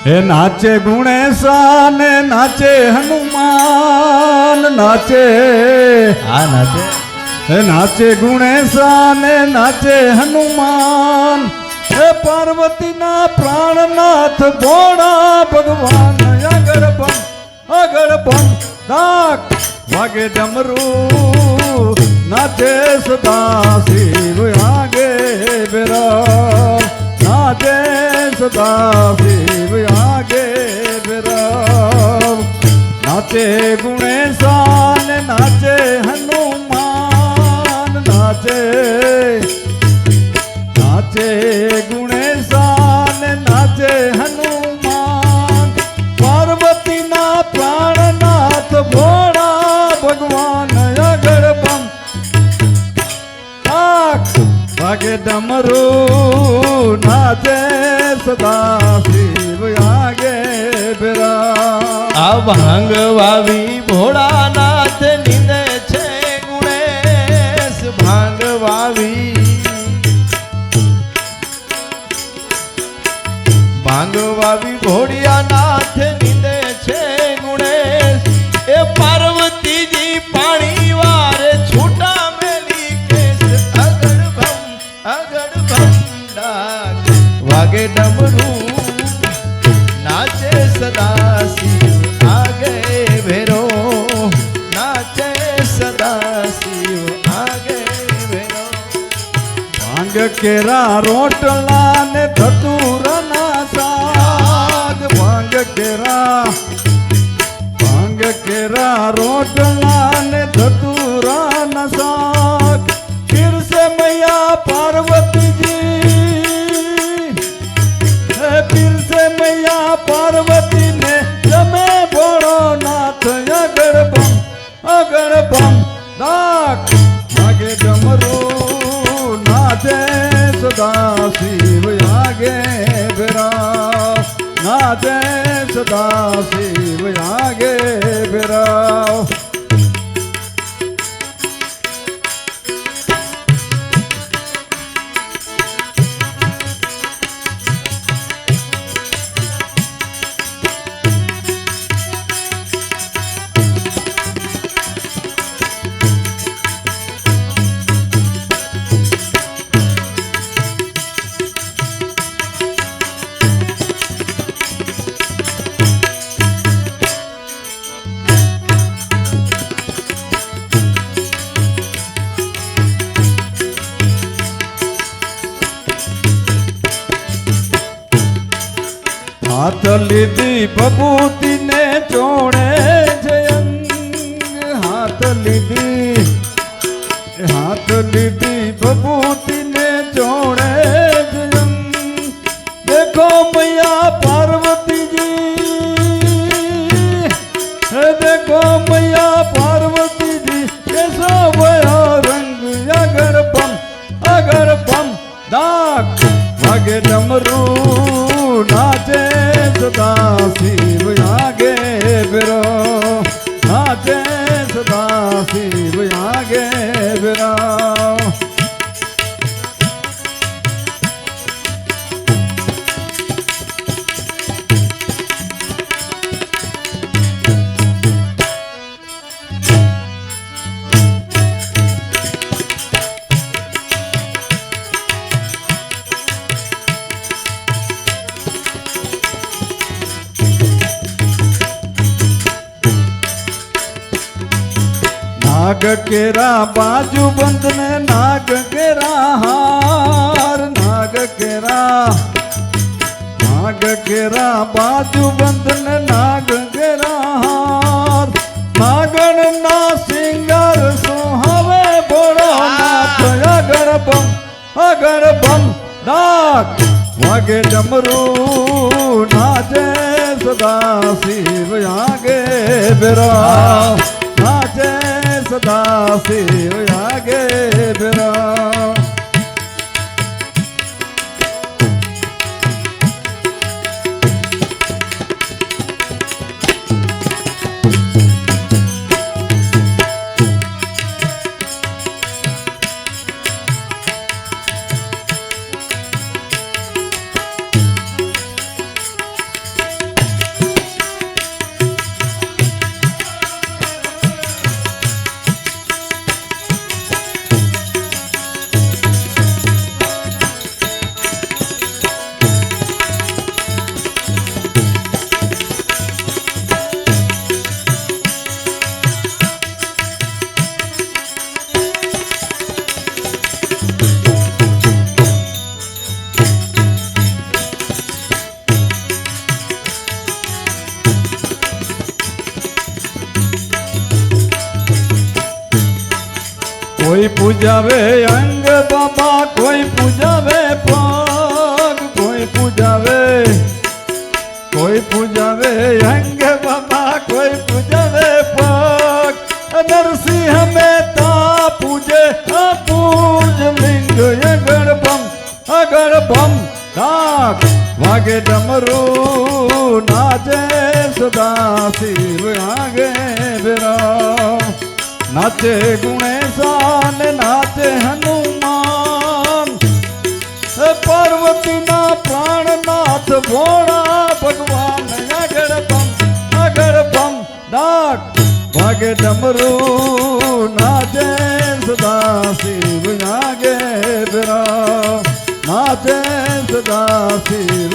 હે નાચે ગુણેશા ને નાચે હનુમાન નાચે આ નાચે હે નાચે ગુણેશા ને નાચે હનુમાન હે પાર્વતીના પ્રાણનાથ ભોળા ભગવાન આગળ પણ ડાક વાગે ડમરું નાચે સદા શિવ આગે બેરા નાચે સદા શિવ આગે બેરા નાચે ગુણેશા ને નાચે હનુમાન નાચે નાચે ગુણેશા ને નાચે હનુમાન પાર્વતીના પ્રાણનાથ ભોળા ભગવાન આગળ બમ વાગે ડમરું નાચે સદા શિવ આગે બેરા આ ભાંગ વાવી ભોળાનાથ નિંદે છે ગુણેશ ભાંગ વાવી ભાંગ વાવી ભોળિયાનાથ નિંદે છે ગુણેશ એ પાર્વતીજી પાણી વારે છૂટા મેલી કેસ અગડ ભમ ડાક વાગે ડમરું નાચે સદા શિવ આગે ભેરો નાચે સદા શિવ આગે ભેરો ભાંગ કેરા રોટલા ને ધતુરના સાગ ભાંગ કેરા રોટલા ને ધતુરના સાગ પીરસે મૈયા પાર્વતીજી હે પીરસે મૈયા પાર્વતી ને તમે ભોળો નાથ આગળ બમ ડાક વાગે ડમરું નાચે સદા શિવ આગે બેરા નાચે સદા શિવ આગે બેરા હાથ લીધી ભભૂતિ ને ચોણે જયંગ હાથ લીધી ભભૂતિ ને ચોણે જયંગ દેખો મૈયા પાર્વતીજી હે દેખો મૈયા પાર્વતીજી કેસો ભયો રંગ આગળ બમ ડાક વાગે ડમરું નાચે સદા શિવ આગે બેરો નાચે સદા શિવ આગે બેરા नाग केरा बाजू बंद ने नाग केरा हार नाग केरा बाजू बंद ने नाग केरा हार नागण ना सिंगर सुहावे बोलो नाथ આગળ બમ નાગ વાગે ડમરું નાચે સદા શિવ આગે બેરા નાચે સદા શિવ આગે બેરા કોઈ પૂજાવે અંગ બાબા, કોઈ પૂજાવે પગ, કોઈ પૂજાવે અંગ બાબા, કોઈ પૂજાવે પગ. નરસિંહ મહેતા પૂજે પૂજ લિંગ અગળ બમ ડાક વાગે ડમરું નાચે સદા શિવ આગે બિરા. નાચે ગુણેશાન નાચે હનુમાન, પાર્વતીના પ્રાણનાથ ભોળા ભગવાન. આગળ બમ ડાક વાગે ડમરું નાચે સદા શિવ આગે બિરા. નાચે સદા શિવ